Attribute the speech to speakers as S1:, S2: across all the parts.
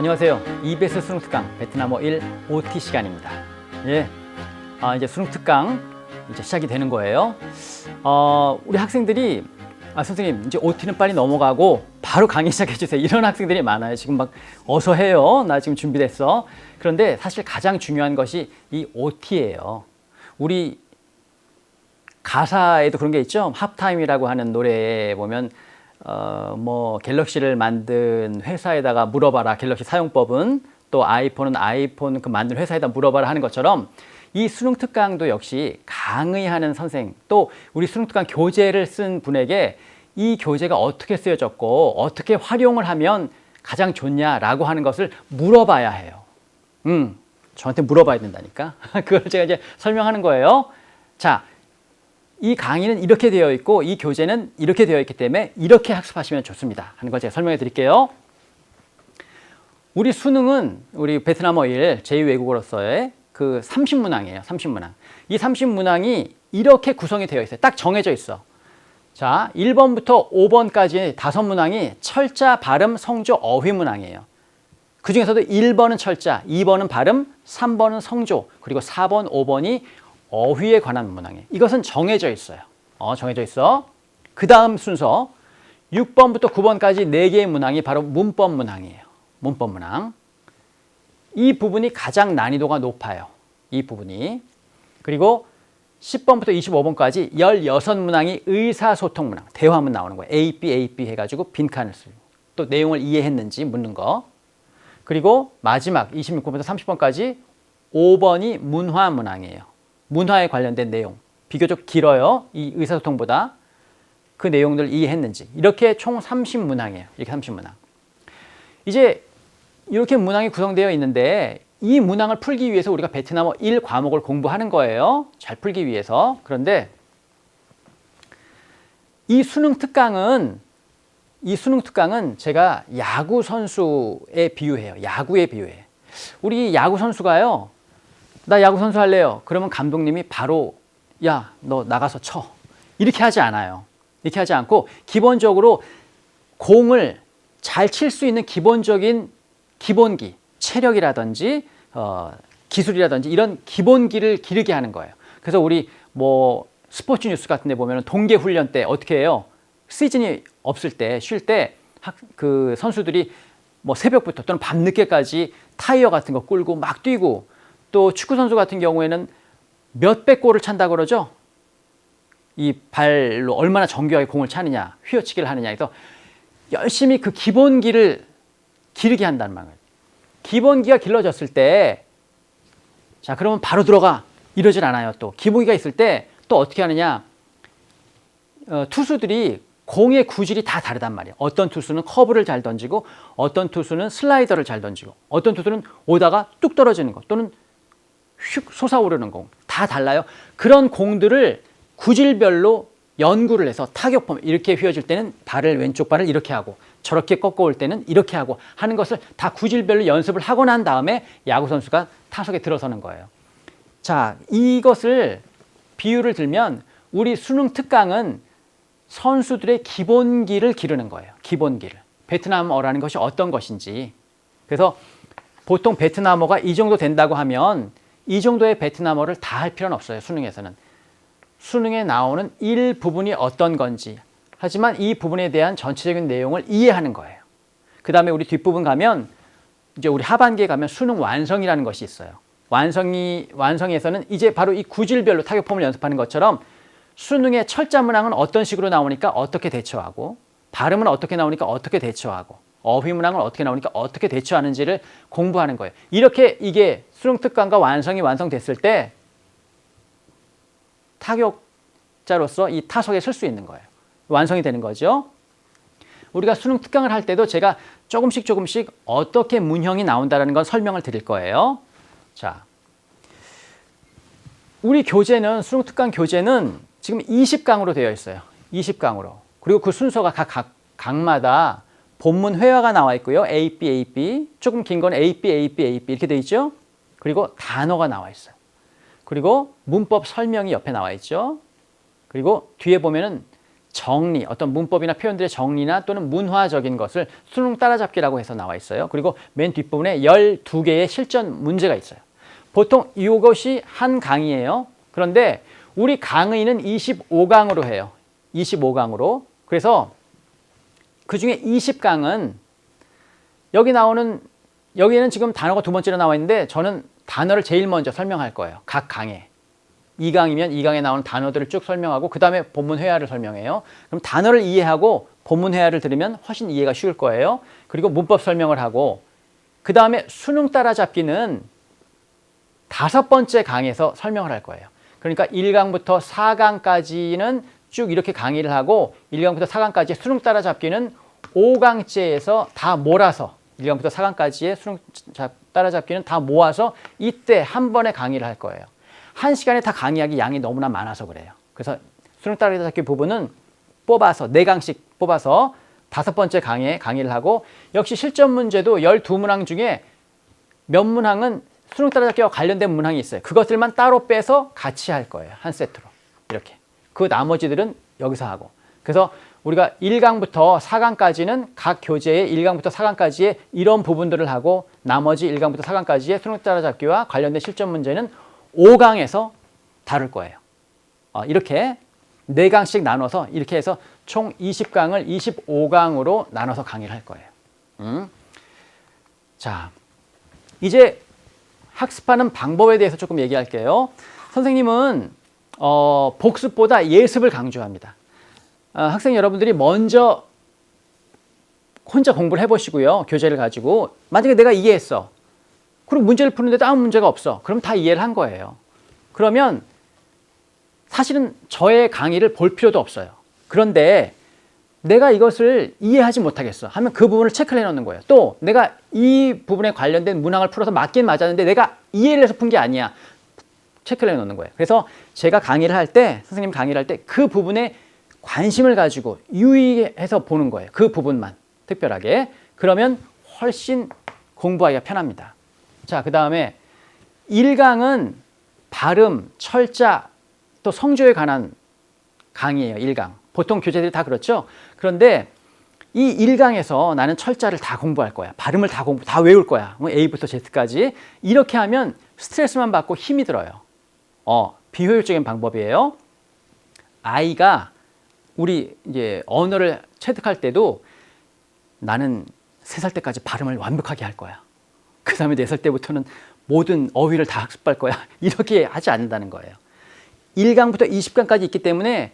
S1: 안녕하세요. EBS 수능 특강 베트남어 1 OT 시간입니다. 예, 이제 수능 특강 이제 시작이 되는 거예요. 우리 학생들이 선생님 이제 OT는 빨리 넘어가고 바로 강의 시작해 주세요. 이런 학생들이 많아요. 지금 막 어서 해요. 나 지금 준비됐어. 그런데 사실 가장 중요한 것이 이 OT예요. 우리 가사에도 그런 게 있죠. 합타임이라고 하는 노래에 보면 뭐 갤럭시를 만든 회사에다가 물어봐라. 갤럭시 사용법은 또 아이폰 그 만든 회사에다 물어봐라 하는 것처럼 이 수능 특강도 역시 강의하는 선생 또 우리 수능 특강 교재를 쓴 분에게 이 교재가 어떻게 쓰여졌고 어떻게 활용을 하면 가장 좋냐라고 하는 것을 물어봐야 해요. 저한테 물어봐야 된다니까. 그걸 제가 이제 설명하는 거예요. 자, 이 강의는 이렇게 되어 있고 이 교재는 이렇게 되어 있기 때문에 이렇게 학습하시면 좋습니다 하는 걸 제가 설명해 드릴게요. 우리 수능은 우리 베트남어 1 제2외국어로서의 그 30문항이에요. 30문항. 이 30문항이 이렇게 구성이 되어 있어요. 딱 정해져 있어. 자, 1번부터 5번까지 5문항이 철자, 발음, 성조, 어휘 문항이에요. 그 중에서도 1번은 철자, 2번은 발음, 3번은 성조, 그리고 4번, 5번이 어휘에 관한 문항이에요. 이것은 정해져 있어요. 정해져 있어. 그 다음 순서 6번부터 9번까지 4개의 문항이 바로 문법 문항이에요. 문법 문항. 이 부분이 가장 난이도가 높아요. 이 부분이. 그리고 10번부터 25번까지 16문항이 의사소통 문항. 대화문 나오는 거예요. A, B 해가지고 빈칸을 쓰고 또 내용을 이해했는지 묻는 거. 그리고 마지막 26번부터 30번까지 5번이 문화 문항이에요. 문화에 관련된 내용. 비교적 길어요. 이 의사소통보다. 그 내용들 이해했는지. 이렇게 총 30문항이에요. 이렇게 30문항. 이제 이렇게 문항이 구성되어 있는데 이 문항을 풀기 위해서 우리가 베트남어 1 과목을 공부하는 거예요. 잘 풀기 위해서. 그런데 이 수능 특강은 제가 야구 선수에 비유해요. 야구에 비유해. 우리 야구 선수가요. 나 야구 선수 할래요. 그러면 감독님이 바로 야, 너 나가서 쳐. 이렇게 하지 않아요. 이렇게 하지 않고 기본적으로 공을 잘 칠 수 있는 기본적인 기본기, 체력이라든지 기술이라든지 이런 기본기를 기르게 하는 거예요. 그래서 우리 뭐 스포츠 뉴스 같은 데 보면 동계 훈련 때 어떻게 해요? 시즌이 없을 때, 쉴 때 그 선수들이 뭐 새벽부터 또는 밤늦게까지 타이어 같은 거 끌고 막 뛰고 또 축구 선수 같은 경우에는 몇백 골을 찬다고 그러죠. 이 발로 얼마나 정교하게 공을 차느냐, 휘어치기를 하느냐 해서 열심히 그 기본기를 기르게 한다는 말이에요. 기본기가 길러졌을 때, 자, 그러면 바로 들어가. 이러질 않아요. 또 기본기가 있을 때 또 어떻게 하느냐? 투수들이 공의 구질이 다 다르단 말이에요. 어떤 투수는 커브를 잘 던지고, 어떤 투수는 슬라이더를 잘 던지고, 어떤 투수는 오다가 뚝 떨어지는 거, 또는 슉 솟아오르는 공. 다 달라요. 그런 공들을 구질별로 연구를 해서 타격폼 이렇게 휘어질 때는 왼쪽 발을 이렇게 하고 저렇게 꺾어올 때는 이렇게 하고 하는 것을 다 구질별로 연습을 하고 난 다음에 야구 선수가 타석에 들어서는 거예요. 자, 이것을 비유를 들면 우리 수능 특강은 선수들의 기본기를 기르는 거예요. 기본기를. 베트남어라는 것이 어떤 것인지. 그래서 보통 베트남어가 이 정도 된다고 하면 이 정도의 베트남어를 다 할 필요는 없어요. 수능에서는. 수능에 나오는 일부분이 어떤 건지. 하지만 이 부분에 대한 전체적인 내용을 이해하는 거예요. 그 다음에 우리 뒷부분 가면 이제 우리 하반기에 가면 수능 완성이라는 것이 있어요. 완성에서는 이제 바로 이 구질별로 타격폼을 연습하는 것처럼 수능의 철자 문항은 어떤 식으로 나오니까 어떻게 대처하고 발음은 어떻게 나오니까 어떻게 대처하고 어휘 문항은 어떻게 나오니까 어떻게 대처하는지를 공부하는 거예요. 이렇게 이게 수능 특강과 완성됐을 때 타격자로서 이 타석에 설 수 있는 거예요. 완성이 되는 거죠. 우리가 수능 특강을 할 때도 제가 조금씩 어떻게 문형이 나온다는 건 설명을 드릴 거예요. 자, 우리 교재는 수능 특강 교재는 지금 20강으로 되어 있어요. 20강으로. 그리고 그 순서가 각 강마다 본문 회화가 나와 있고요. A, B. 조금 긴 건 A, B 이렇게 되어 있죠. 그리고 단어가 나와 있어요. 그리고 문법 설명이 옆에 나와 있죠. 그리고 뒤에 보면은 정리, 어떤 문법이나 표현들의 정리나 또는 문화적인 것을 수능 따라잡기라고 해서 나와 있어요. 그리고 맨 뒷부분에 12개의 실전 문제가 있어요. 보통 이것이 한 강의예요. 그런데 우리 강의는 25강으로 해요. 25강으로. 그래서 그중에 20강은 여기에는 지금 단어가 두 번째로 나와 있는데 저는 단어를 제일 먼저 설명할 거예요. 각 강에. 2강이면 2강에 나오는 단어들을 쭉 설명하고 그 다음에 본문 회화를 설명해요. 그럼 단어를 이해하고 본문 회화를 들으면 훨씬 이해가 쉬울 거예요. 그리고 문법 설명을 하고 그 다음에 수능 따라잡기는 5번째 강에서 설명을 할 거예요. 그러니까 1강부터 4강까지는 쭉 이렇게 강의를 하고 1강부터 4강까지 수능 따라잡기는 5강째에서 다 몰아서 1강부터 4강까지의 수능 따라잡기는 다 모아서 이때 한 번에 강의를 할 거예요. 1시간에 다 강의하기 양이 너무나 많아서 그래요. 그래서 수능 따라잡기 부분은 뽑아서 4강씩 뽑아서 5번째 강의에 강의를 하고 역시 실전 문제도 12문항 중에 몇 문항은 수능 따라잡기와 관련된 문항이 있어요. 그것들만 따로 빼서 같이 할 거예요. 한 세트로. 이렇게. 그 나머지들은 여기서 하고. 그래서 우리가 1강부터 4강까지는 각 교재의 1강부터 4강까지의 이런 부분들을 하고 나머지 1강부터 4강까지의 수능 따라잡기와 관련된 실전 문제는 5강에서 다룰 거예요. 이렇게 4강씩 나눠서 이렇게 해서 총 20강을 25강으로 나눠서 강의를 할 거예요. 자, 이제 학습하는 방법에 대해서 조금 얘기할게요. 선생님은 복습보다 예습을 강조합니다. 학생 여러분들이 먼저 혼자 공부를 해보시고요. 교재를 가지고 만약에 내가 이해했어. 그리고 문제를 푸는데도 아무 문제가 없어. 그럼 다 이해를 한 거예요. 그러면 사실은 저의 강의를 볼 필요도 없어요. 그런데 내가 이것을 이해하지 못하겠어 하면 그 부분을 체크를 해놓는 거예요. 또 내가 이 부분에 관련된 문항을 풀어서 맞긴 맞았는데 내가 이해를 해서 푼 게 아니야. 체크를 해놓는 거예요. 그래서 제가 강의를 할 때, 선생님 강의를 할 때 그 부분에 관심을 가지고 유의해서 보는 거예요. 그 부분만 특별하게. 그러면 훨씬 공부하기가 편합니다. 자, 그 다음에 1강은 발음, 철자, 또 성조에 관한 강의예요. 1강. 보통 교재들이 다 그렇죠. 그런데 이 1강에서 나는 철자를 다 공부할 거야. 발음을 다 외울 거야. A부터 Z까지. 이렇게 하면 스트레스만 받고 힘이 들어요. 비효율적인 방법이에요. 아이가 우리 이제 언어를 체득할 때도 나는 3살 때까지 발음을 완벽하게 할 거야. 그 다음에 4살 때부터는 모든 어휘를 다 학습할 거야. 이렇게 하지 않는다는 거예요. 1강부터 20강까지 있기 때문에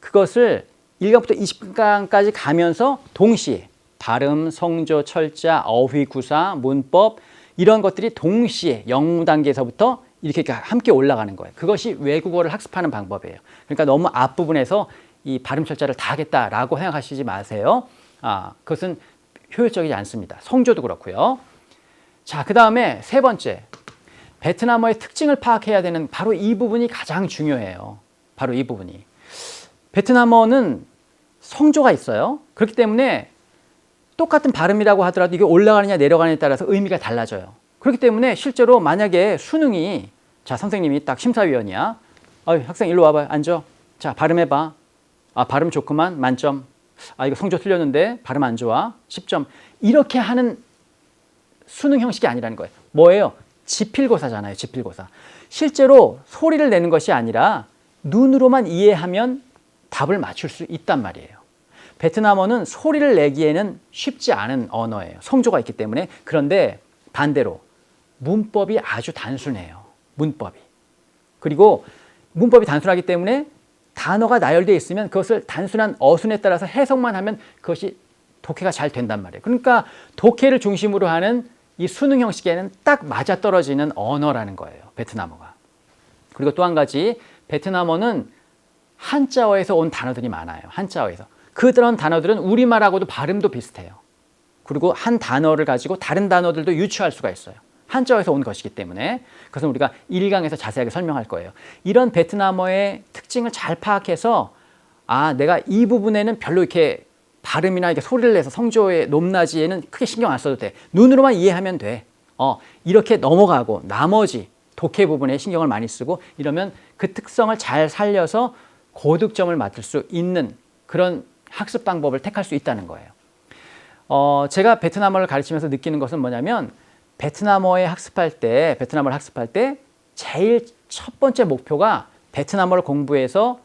S1: 그것을 1강부터 20강까지 가면서 동시에 발음, 성조, 철자, 어휘, 구사, 문법 이런 것들이 동시에 영문 단계에서부터 이렇게 함께 올라가는 거예요. 그것이 외국어를 학습하는 방법이에요. 그러니까 너무 앞부분에서 이 발음 철자를 다 하겠다라고 생각하시지 마세요. 그것은 효율적이지 않습니다. 성조도 그렇고요. 자, 그 다음에 3번째. 베트남어의 특징을 파악해야 되는 바로 이 부분이 가장 중요해요. 바로 이 부분이. 베트남어는 성조가 있어요. 그렇기 때문에 똑같은 발음이라고 하더라도 이게 올라가느냐 내려가느냐에 따라서 의미가 달라져요. 그렇기 때문에 실제로 만약에 수능이 자, 선생님이 딱 심사위원이야. 학생 일로 와봐요. 앉아. 자, 발음해봐. 발음 좋구만. 만점. 이거 성조 틀렸는데 발음 안 좋아. 10점. 이렇게 하는 수능 형식이 아니라는 거예요. 뭐예요? 지필고사잖아요. 지필고사. 실제로 소리를 내는 것이 아니라 눈으로만 이해하면 답을 맞출 수 있단 말이에요. 베트남어는 소리를 내기에는 쉽지 않은 언어예요. 성조가 있기 때문에. 그런데 반대로 문법이 아주 단순해요. 문법이. 그리고 문법이 단순하기 때문에 단어가 나열되어 있으면 그것을 단순한 어순에 따라서 해석만 하면 그것이 독해가 잘 된단 말이에요. 그러니까 독해를 중심으로 하는 이 수능 형식에는 딱 맞아떨어지는 언어라는 거예요. 베트남어가. 그리고 또 한 가지 베트남어는 한자어에서 온 단어들이 많아요. 한자어에서. 그런 단어들은 우리말하고도 발음도 비슷해요. 그리고 한 단어를 가지고 다른 단어들도 유추할 수가 있어요. 한자어에서 온 것이기 때문에. 그것은 우리가 1강에서 자세하게 설명할 거예요. 이런 베트남어의 특징을 잘 파악해서 내가 이 부분에는 별로 이렇게 발음이나 이렇게 소리를 내서 성조의 높낮이에는 크게 신경 안 써도 돼. 눈으로만 이해하면 돼. 이렇게 넘어가고 나머지 독해 부분에 신경을 많이 쓰고 이러면 그 특성을 잘 살려서 고득점을 맡을 수 있는 그런 학습 방법을 택할 수 있다는 거예요. 제가 베트남어를 가르치면서 느끼는 것은 뭐냐면 베트남어를 학습할 때 제일 첫 번째 목표가 베트남어를 공부해서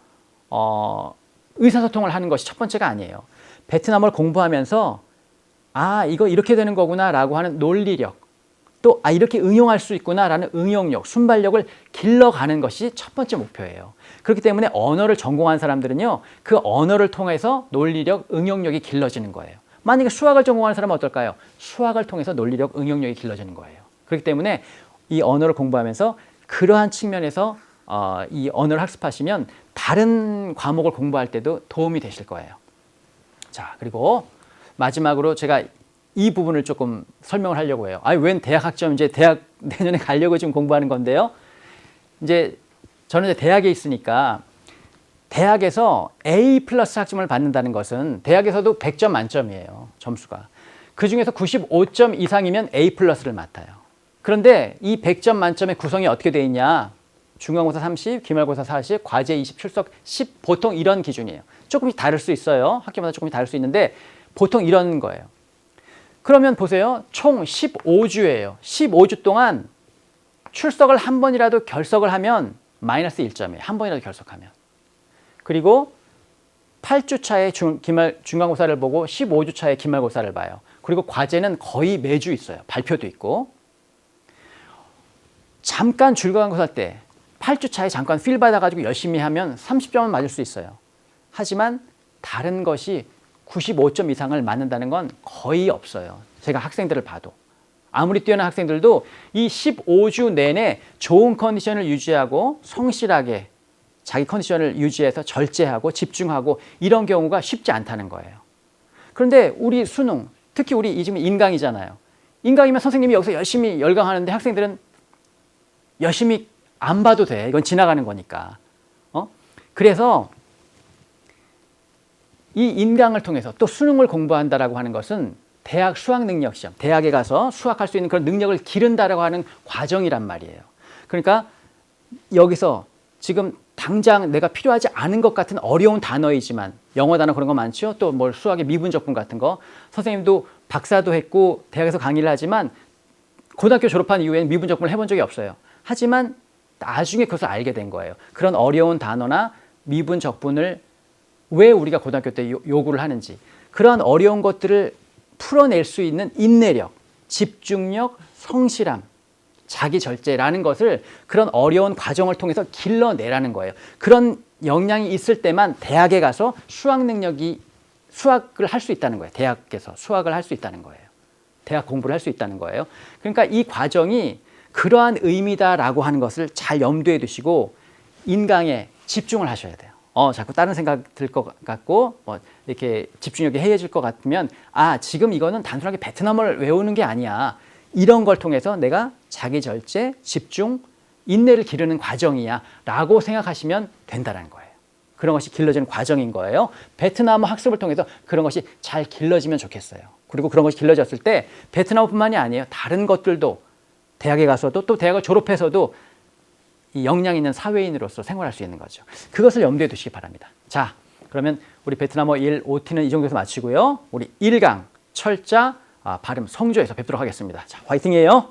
S1: 의사소통을 하는 것이 첫 번째가 아니에요. 베트남어를 공부하면서 이거 이렇게 되는 거구나라고 하는 논리력, 또 이렇게 응용할 수 있구나라는 응용력, 순발력을 길러가는 것이 첫 번째 목표예요. 그렇기 때문에 언어를 전공한 사람들은요, 그 언어를 통해서 논리력, 응용력이 길러지는 거예요. 만약에 수학을 전공하는 사람은 어떨까요? 수학을 통해서 논리력, 응용력이 길러지는 거예요. 그렇기 때문에 이 언어를 공부하면서 그러한 측면에서 이 언어를 학습하시면 다른 과목을 공부할 때도 도움이 되실 거예요. 자, 그리고 마지막으로 제가 이 부분을 조금 설명을 하려고 해요. 웬 대학 학점, 이제 대학 내년에 가려고 지금 공부하는 건데요. 이제 저는 이제 대학에 있으니까 대학에서 A 플러스 학점을 받는다는 것은 대학에서도 100점 만점이에요. 점수가. 그 중에서 95점 이상이면 A 플러스를 맡아요. 그런데 이 100점 만점의 구성이 어떻게 돼 있냐? 중간고사 30, 기말고사 40, 과제 20, 출석 10, 보통 이런 기준이에요. 조금씩 다를 수 있어요. 학교마다 조금씩 다를 수 있는데 보통 이런 거예요. 그러면 보세요. 총 15주예요. 15주 동안 출석을 한 번이라도 결석을 하면 마이너스 1점이에요. 한 번이라도 결석하면. 그리고 8주 차에 중간고사를 보고 15주 차에 기말고사를 봐요. 그리고 과제는 거의 매주 있어요. 발표도 있고. 잠깐 중간고사 때 8주 차에 잠깐 필 받아가지고 열심히 하면 30점은 맞을 수 있어요. 하지만 다른 것이 95점 이상을 맞는다는 건 거의 없어요. 제가 학생들을 봐도. 아무리 뛰어난 학생들도 이 15주 내내 좋은 컨디션을 유지하고 성실하게 자기 컨디션을 유지해서 절제하고 집중하고 이런 경우가 쉽지 않다는 거예요. 그런데 우리 수능, 특히 우리 지금 인강이잖아요. 인강이면 선생님이 여기서 열심히 열강하는데 학생들은 열심히 안 봐도 돼. 이건 지나가는 거니까. 그래서 이 인강을 통해서 또 수능을 공부한다라고 하는 것은 대학 수학능력시험, 대학에 가서 수학할 수 있는 그런 능력을 기른다라고 하는 과정이란 말이에요. 그러니까 여기서 지금 당장 내가 필요하지 않은 것 같은 어려운 단어이지만 영어 단어 그런 거 많죠. 또 뭐 수학의 미분적분 같은 거. 선생님도 박사도 했고 대학에서 강의를 하지만 고등학교 졸업한 이후에는 미분적분을 해본 적이 없어요. 하지만 나중에 그것을 알게 된 거예요. 그런 어려운 단어나 미분적분을 왜 우리가 고등학교 때 요구를 하는지, 그러한 어려운 것들을 풀어낼 수 있는 인내력, 집중력, 성실함, 자기절제라는 것을 그런 어려운 과정을 통해서 길러내라는 거예요. 그런 역량이 있을 때만 대학에 가서 수학을 할 수 있다는 거예요. 대학에서 수학을 할 수 있다는 거예요. 대학 공부를 할 수 있다는 거예요. 그러니까 이 과정이 그러한 의미다라고 하는 것을 잘 염두에 두시고 인강에 집중을 하셔야 돼요. 자꾸 다른 생각 들 것 같고 이렇게 집중력이 해해질 것 같으면 지금 이거는 단순하게 베트남어를 외우는 게 아니야. 이런 걸 통해서 내가 자기 절제, 집중, 인내를 기르는 과정이야 라고 생각하시면 된다는 거예요. 그런 것이 길러지는 과정인 거예요. 베트남어 학습을 통해서 그런 것이 잘 길러지면 좋겠어요. 그리고 그런 것이 길러졌을 때 베트남어뿐만이 아니에요. 다른 것들도 대학에 가서도 또 대학을 졸업해서도 이 역량 있는 사회인으로서 생활할 수 있는 거죠. 그것을 염두에 두시기 바랍니다. 자, 그러면 우리 베트남어 1, OT는 이 정도에서 마치고요. 우리 1강 철자, 발음, 성조에서 뵙도록 하겠습니다. 자, 화이팅이에요.